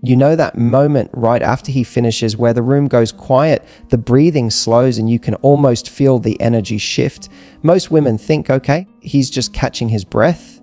You know that moment right after he finishes where the room goes quiet, the breathing slows, and you can almost feel the energy shift. Most women think, okay, he's just catching his breath,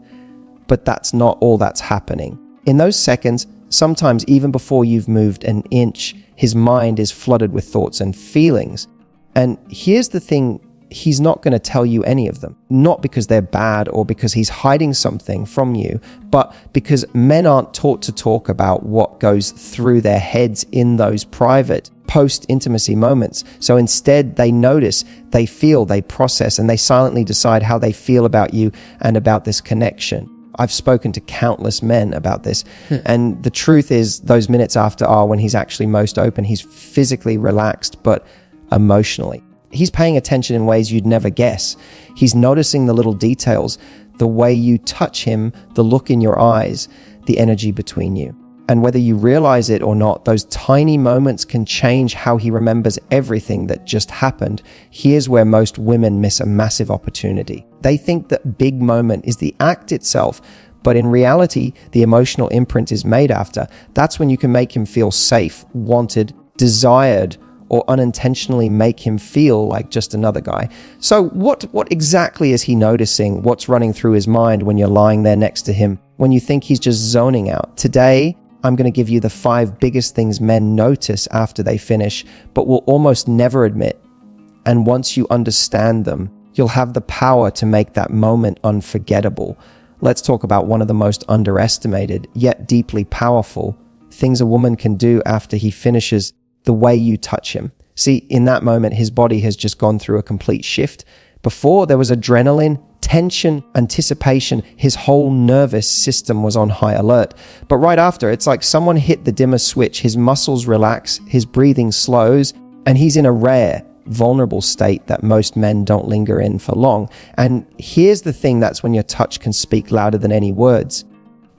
but that's not all that's happening. In those seconds, sometimes even before you've moved an inch, his mind is flooded with thoughts and feelings. And here's the thing, he's not going to tell you any of them. Not because they're bad or because he's hiding something from you, but because men aren't taught to talk about what goes through their heads in those private post-intimacy moments. So instead, they notice, they feel, they process, and they silently decide how they feel about you and about this connection. I've spoken to countless men about this. And the truth is, those minutes after are when he's actually most open. He's physically relaxed, but emotionally. He's paying attention in ways you'd never guess. He's noticing the little details, the way you touch him, the look in your eyes, the energy between you. And whether you realize it or not, those tiny moments can change how he remembers everything that just happened. Here's where most women miss a massive opportunity. They think that big moment is the act itself, but in reality, the emotional imprint is made after. That's when you can make him feel safe, wanted, desired, or unintentionally make him feel like just another guy. So what exactly is he noticing? What's running through his mind when you're lying there next to him, when you think he's just zoning out? Today, I'm going to give you the 5 biggest things men notice after they finish, but will almost never admit. And once you understand them, you'll have the power to make that moment unforgettable. Let's talk about one of the most underestimated, yet deeply powerful things a woman can do after he finishes: the way you touch him. See, in that moment, his body has just gone through a complete shift. Before, there was adrenaline, tension, anticipation. His whole nervous system was on high alert. But right after, it's like someone hit the dimmer switch. His muscles relax, his breathing slows, and he's in a rare, vulnerable state that most men don't linger in for long. And here's the thing, that's when your touch can speak louder than any words.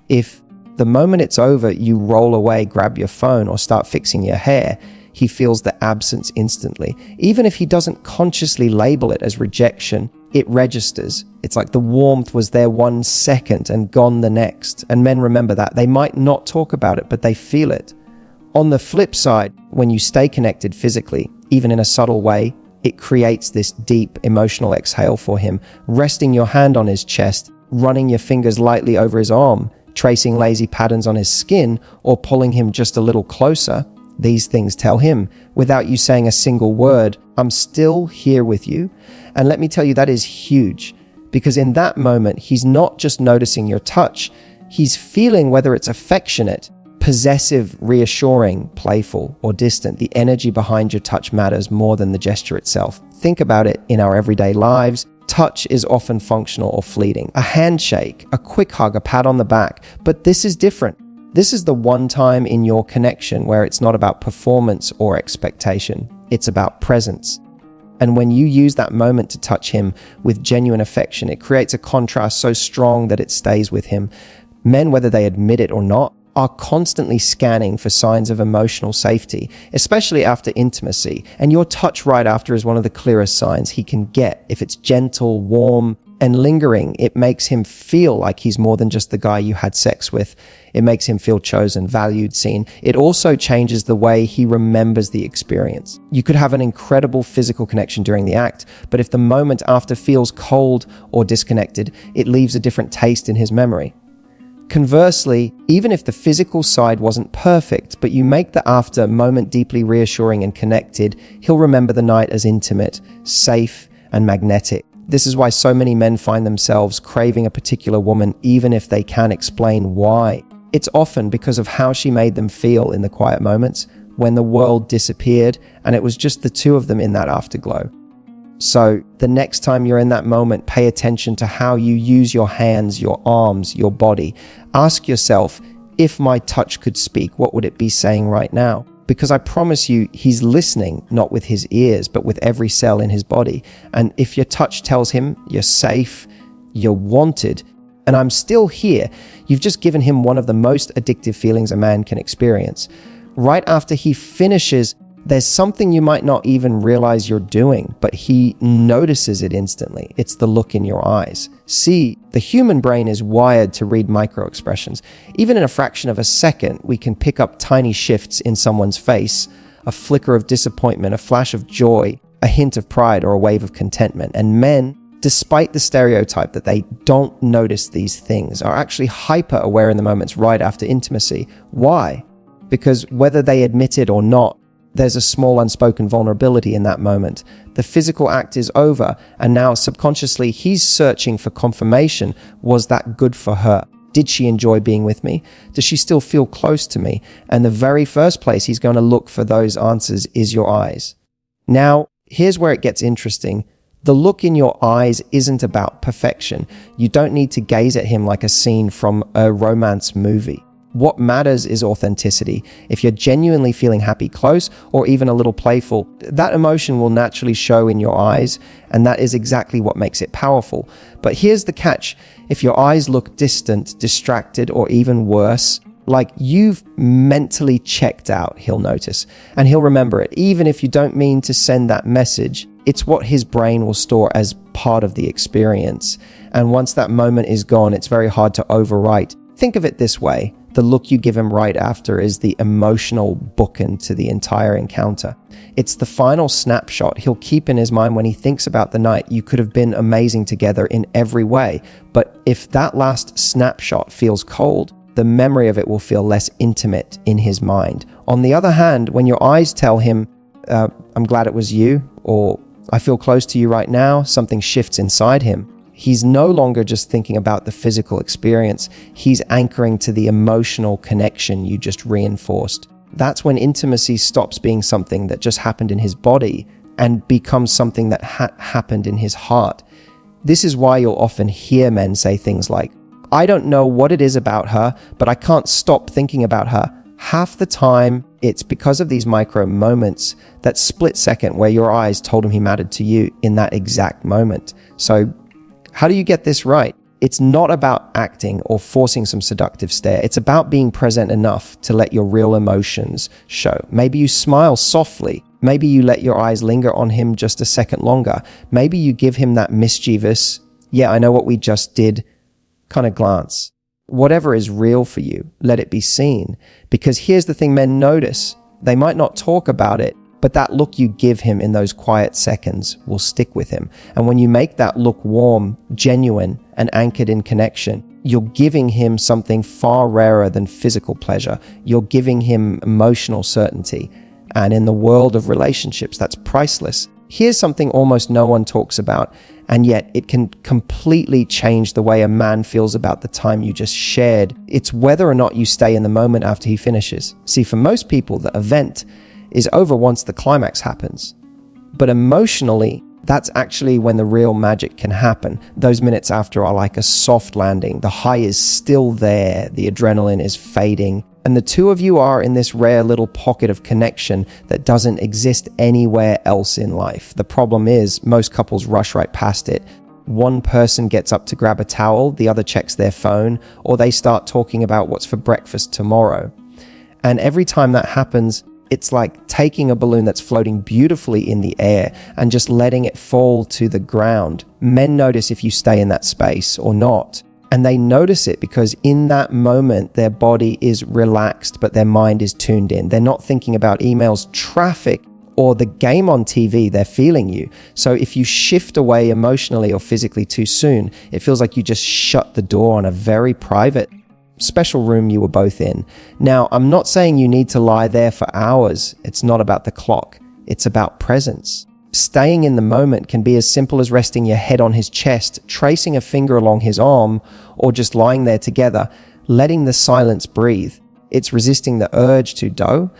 If the moment it's over, you roll away, grab your phone, or start fixing your hair, he feels the absence instantly. Even if he doesn't consciously label it as rejection, it registers. It's like the warmth was there 1 second and gone the next. And men remember that. They might not talk about it, but they feel it. On the flip side, when you stay connected physically, even in a subtle way, it creates this deep emotional exhale for him. Resting your hand on his chest, running your fingers lightly over his arm, tracing lazy patterns on his skin, or pulling him just a little closer. These things tell him, without you saying a single word, I'm still here with you. And let me tell you, that is huge, because in that moment, he's not just noticing your touch, he's feeling whether it's affectionate, possessive, reassuring, playful, or distant. The energy behind your touch matters more than the gesture itself. Think about it in our everyday lives. Touch is often functional or fleeting. A handshake, a quick hug, a pat on the back. But this is different. This is the one time in your connection where it's not about performance or expectation. It's about presence. And when you use that moment to touch him with genuine affection, it creates a contrast so strong that it stays with him. Men, whether they admit it or not, are constantly scanning for signs of emotional safety, especially after intimacy. And your touch right after is one of the clearest signs he can get. If it's gentle, warm, and lingering, it makes him feel like he's more than just the guy you had sex with. It makes him feel chosen, valued, seen. It also changes the way he remembers the experience. You could have an incredible physical connection during the act, but if the moment after feels cold or disconnected, it leaves a different taste in his memory. Conversely, even if the physical side wasn't perfect, but you make the after moment deeply reassuring and connected, he'll remember the night as intimate, safe, and magnetic. This is why so many men find themselves craving a particular woman, even if they can't explain why. It's often because of how she made them feel in the quiet moments, when the world disappeared, and it was just the two of them in that afterglow. So the next time you're in that moment, pay attention to how you use your hands, your arms, your body. Ask yourself, if my touch could speak, what would it be saying right now? Because I promise you, he's listening, not with his ears, but with every cell in his body. And if your touch tells him you're safe, you're wanted, and I'm still here, you've just given him one of the most addictive feelings a man can experience. Right after he finishes, There's something you might not even realize you're doing, but he notices it instantly. It's the look in your eyes. See, the human brain is wired to read microexpressions. Even in a fraction of a second, we can pick up tiny shifts in someone's face, a flicker of disappointment, a flash of joy, a hint of pride, or a wave of contentment. And men, despite the stereotype that they don't notice these things, are actually hyper aware in the moments right after intimacy. Why? Because whether they admit it or not, there's a small unspoken vulnerability in that moment. The physical act is over, and now subconsciously he's searching for confirmation. Was that good for her? Did she enjoy being with me? Does she still feel close to me? And the very first place he's going to look for those answers is your eyes. Now, here's where it gets interesting. The look in your eyes isn't about perfection. You don't need to gaze at him like a scene from a romance movie. What matters is authenticity. If you're genuinely feeling happy, close, or even a little playful, that emotion will naturally show in your eyes, and that is exactly what makes it powerful. But here's the catch. If your eyes look distant, distracted, or even worse, like you've mentally checked out, he'll notice, and he'll remember it. Even if you don't mean to send that message, it's what his brain will store as part of the experience. And once that moment is gone, it's very hard to overwrite. Think of it this way. The look you give him right after is the emotional bookend to the entire encounter. It's the final snapshot he'll keep in his mind when he thinks about the night. You could have been amazing together in every way, but if that last snapshot feels cold, the memory of it will feel less intimate in his mind. On the other hand, when your eyes tell him, I'm glad it was you, or I feel close to you right now, something shifts inside him. He's no longer just thinking about the physical experience. He's anchoring to the emotional connection you just reinforced. That's when intimacy stops being something that just happened in his body and becomes something that happened in his heart. This is why you'll often hear men say things like, I don't know what it is about her, but I can't stop thinking about her. Half the time, it's because of these micro moments, that split second where your eyes told him he mattered to you in that exact moment. So, how do you get this right? It's not about acting or forcing some seductive stare. It's about being present enough to let your real emotions show. Maybe you smile softly. Maybe you let your eyes linger on him just a second longer. Maybe you give him that mischievous, yeah, I know what we just did, kind of glance. Whatever is real for you, let it be seen. Because here's the thing men notice. They might not talk about it, but that look you give him in those quiet seconds will stick with him. And when you make that look warm, genuine, and anchored in connection, you're giving him something far rarer than physical pleasure. You're giving him emotional certainty. And in the world of relationships, that's priceless. Here's something almost no one talks about, and yet it can completely change the way a man feels about the time you just shared. It's whether or not you stay in the moment after he finishes. See, for most people, the event is over once the climax happens. But emotionally, that's actually when the real magic can happen. Those minutes after are like a soft landing. The high is still there. The adrenaline is fading. And the two of you are in this rare little pocket of connection that doesn't exist anywhere else in life. The problem is most couples rush right past it. One person gets up to grab a towel, the other checks their phone, or they start talking about what's for breakfast tomorrow. And every time that happens, it's like taking a balloon that's floating beautifully in the air and just letting it fall to the ground. Men notice if you stay in that space or not. And they notice it because in that moment, their body is relaxed, but their mind is tuned in. They're not thinking about emails, traffic, or the game on TV. They're feeling you. So if you shift away emotionally or physically too soon, it feels like you just shut the door on a very private special room you were both in. Now, I'm not saying you need to lie there for hours. It's not about the clock. It's about presence. Staying in the moment can be as simple as resting your head on his chest, tracing a finger along his arm, or just lying there together, letting the silence breathe. It's resisting the urge to do,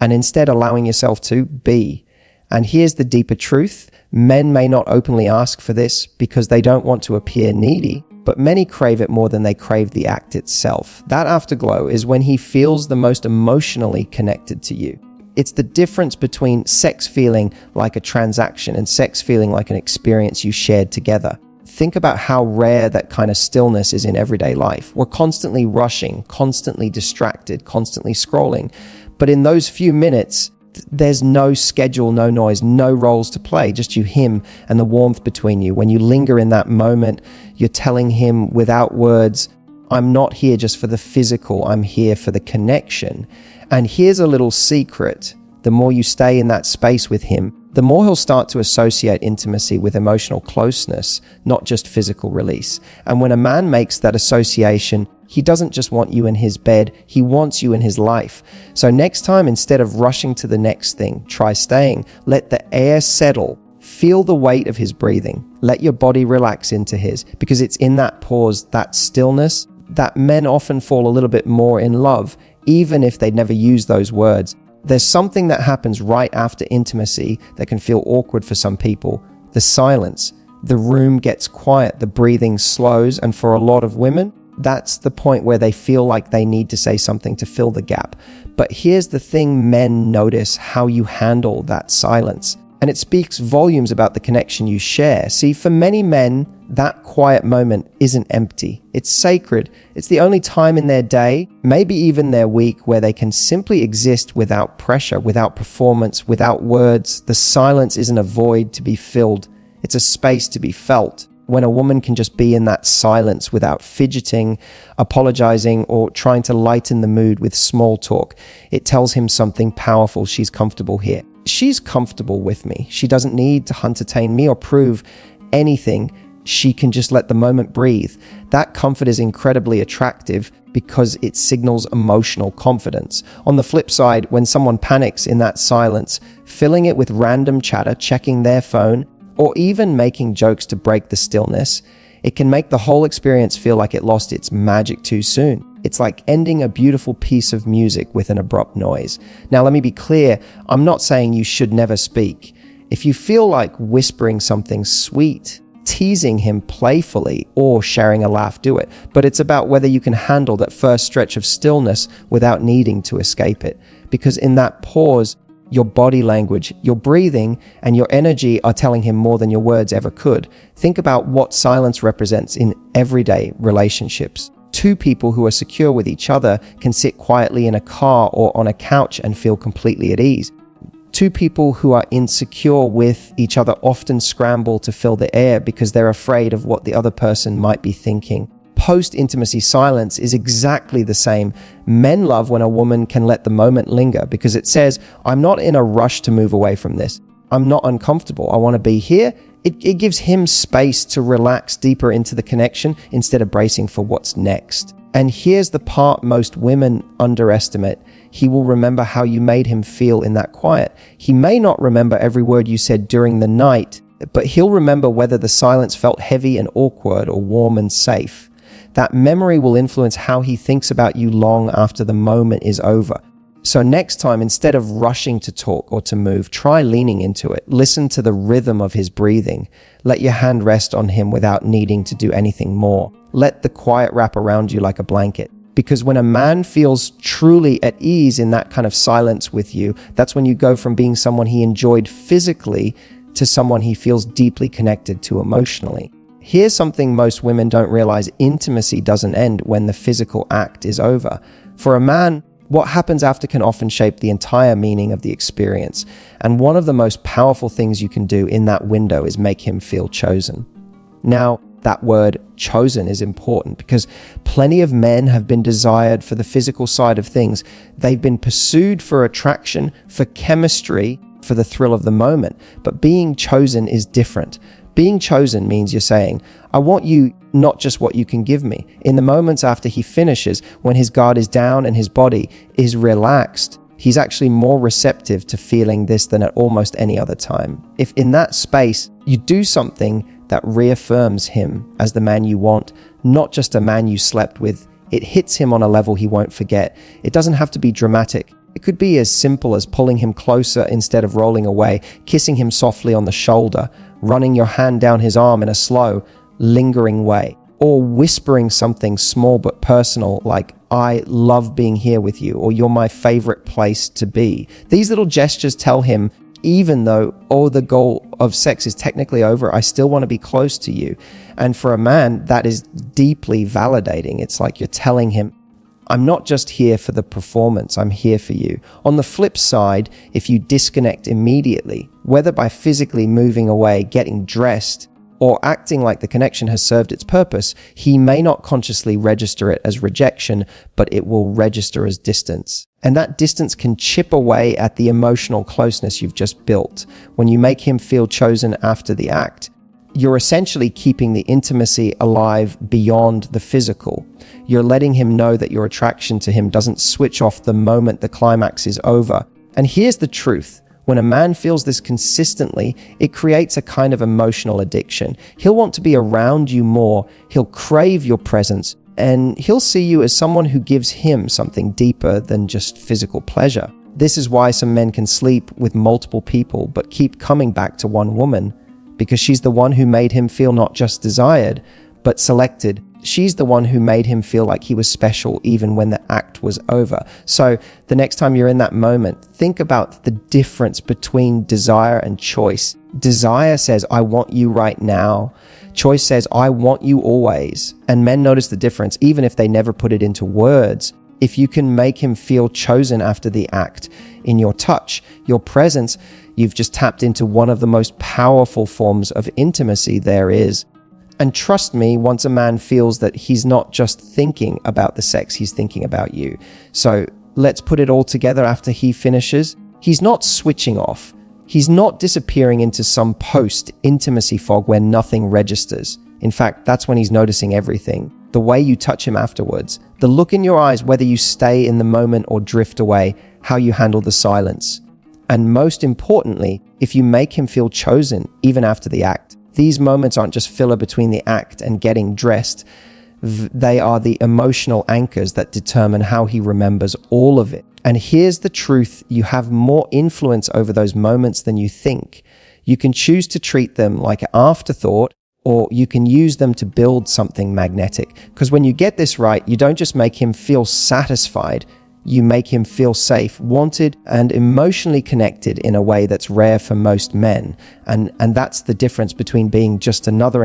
and instead allowing yourself to be. And here's the deeper truth. Men may not openly ask for this because they don't want to appear needy, but many crave it more than they crave the act itself. That afterglow is when he feels the most emotionally connected to you. It's the difference between sex feeling like a transaction and sex feeling like an experience you shared together. Think about how rare that kind of stillness is in everyday life. We're constantly rushing, constantly distracted, constantly scrolling. But in those few minutes, There's no schedule, no noise, no roles to play, just you, him, and the warmth between you. When you linger in that moment, you're telling him without words, I'm not here just for the physical, I'm here for the connection. And here's a little secret. The more you stay in that space with him, the more he'll start to associate intimacy with emotional closeness, not just physical release. And when a man makes that association, he doesn't just want you in his bed, he wants you in his life. So next time, instead of rushing to the next thing, try staying. Let the air settle. Feel the weight of his breathing. Let your body relax into his, because it's in that pause, that stillness, that men often fall a little bit more in love, even if they never use those words. There's something that happens right after intimacy that can feel awkward for some people. The silence. The room gets quiet, the breathing slows, and for a lot of women, that's the point where they feel like they need to say something to fill the gap. But here's the thing: men notice how you handle that silence. And it speaks volumes about the connection you share. See, for many men, that quiet moment isn't empty. It's sacred. It's the only time in their day, maybe even their week, where they can simply exist without pressure, without performance, without words. The silence isn't a void to be filled. It's a space to be felt. When a woman can just be in that silence without fidgeting, apologizing, or trying to lighten the mood with small talk, it tells him something powerful. She's comfortable here. She's comfortable with me. She doesn't need to entertain me or prove anything. She can just let the moment breathe. That comfort is incredibly attractive because it signals emotional confidence. On the flip side, when someone panics in that silence, filling it with random chatter, checking their phone, or even making jokes to break the stillness, it can make the whole experience feel like it lost its magic too soon. It's like ending a beautiful piece of music with an abrupt noise. Now, let me be clear. I'm not saying you should never speak. If you feel like whispering something sweet, teasing him playfully, or sharing a laugh, do it. But it's about whether you can handle that first stretch of stillness without needing to escape it. Because in that pause, your body language, your breathing, and your energy are telling him more than your words ever could. Think about what silence represents in everyday relationships. Two people who are secure with each other can sit quietly in a car or on a couch and feel completely at ease. Two people who are insecure with each other often scramble to fill the air because they're afraid of what the other person might be thinking. Post-intimacy silence is exactly the same. Men love when a woman can let the moment linger because it says, I'm not in a rush to move away from this. I'm not uncomfortable. I want to be here. It gives him space to relax deeper into the connection instead of bracing for what's next. And here's the part most women underestimate. He will remember how you made him feel in that quiet. He may not remember every word you said during the night, but he'll remember whether the silence felt heavy and awkward or warm and safe. That memory will influence how he thinks about you long after the moment is over. So next time, instead of rushing to talk or to move, try leaning into it. Listen to the rhythm of his breathing. Let your hand rest on him without needing to do anything more. Let the quiet wrap around you like a blanket. Because when a man feels truly at ease in that kind of silence with you, that's when you go from being someone he enjoyed physically to someone he feels deeply connected to emotionally. Here's something most women don't realize: intimacy doesn't end when the physical act is over. For a man, what happens after can often shape the entire meaning of the experience. And one of the most powerful things you can do in that window is make him feel chosen. Now, that word chosen is important because plenty of men have been desired for the physical side of things. They've been pursued for attraction, for chemistry, for the thrill of the moment. But being chosen is different. Being chosen means you're saying, I want you, not just what you can give me. In the moments after he finishes, when his guard is down and his body is relaxed, he's actually more receptive to feeling this than at almost any other time. If in that space you do something that reaffirms him as the man you want, not just a man you slept with, it hits him on a level he won't forget. It doesn't have to be dramatic. It could be as simple as pulling him closer instead of rolling away, kissing him softly on the shoulder, running your hand down his arm in a slow, lingering way, or whispering something small but personal like, I love being here with you, or you're my favorite place to be. These little gestures tell him, even though, the goal of sex is technically over, I still want to be close to you. And for a man, that is deeply validating. It's like you're telling him, I'm not just here for the performance, I'm here for you. On the flip side, if you disconnect immediately, whether by physically moving away, getting dressed, or acting like the connection has served its purpose, he may not consciously register it as rejection, but it will register as distance. And that distance can chip away at the emotional closeness you've just built. When you make him feel chosen after the act, you're essentially keeping the intimacy alive beyond the physical. You're letting him know that your attraction to him doesn't switch off the moment the climax is over. And here's the truth. When a man feels this consistently, it creates a kind of emotional addiction. He'll want to be around you more, he'll crave your presence, and he'll see you as someone who gives him something deeper than just physical pleasure. This is why some men can sleep with multiple people but keep coming back to one woman, because she's the one who made him feel not just desired, but selected. She's the one who made him feel like he was special even when the act was over. So the next time you're in that moment, think about the difference between desire and choice. Desire says, I want you right now. Choice says, I want you always. And men notice the difference, even if they never put it into words. If you can make him feel chosen after the act, in your touch, your presence, you've just tapped into one of the most powerful forms of intimacy there is. And trust me, once a man feels that he's not just thinking about the sex, he's thinking about you. So let's put it all together after he finishes. He's not switching off. He's not disappearing into some post-intimacy fog where nothing registers. In fact, that's when he's noticing everything. The way you touch him afterwards, the look in your eyes, whether you stay in the moment or drift away, how you handle the silence. And most importantly, if you make him feel chosen, even after the act. These moments aren't just filler between the act and getting dressed. They are the emotional anchors that determine how he remembers all of it. And here's the truth. You have more influence over those moments than you think. You can choose to treat them like an afterthought, or you can use them to build something magnetic. Because when you get this right, you don't just make him feel satisfied. You make him feel safe, wanted, and emotionally connected in a way that's rare for most men. And that's the difference between being just another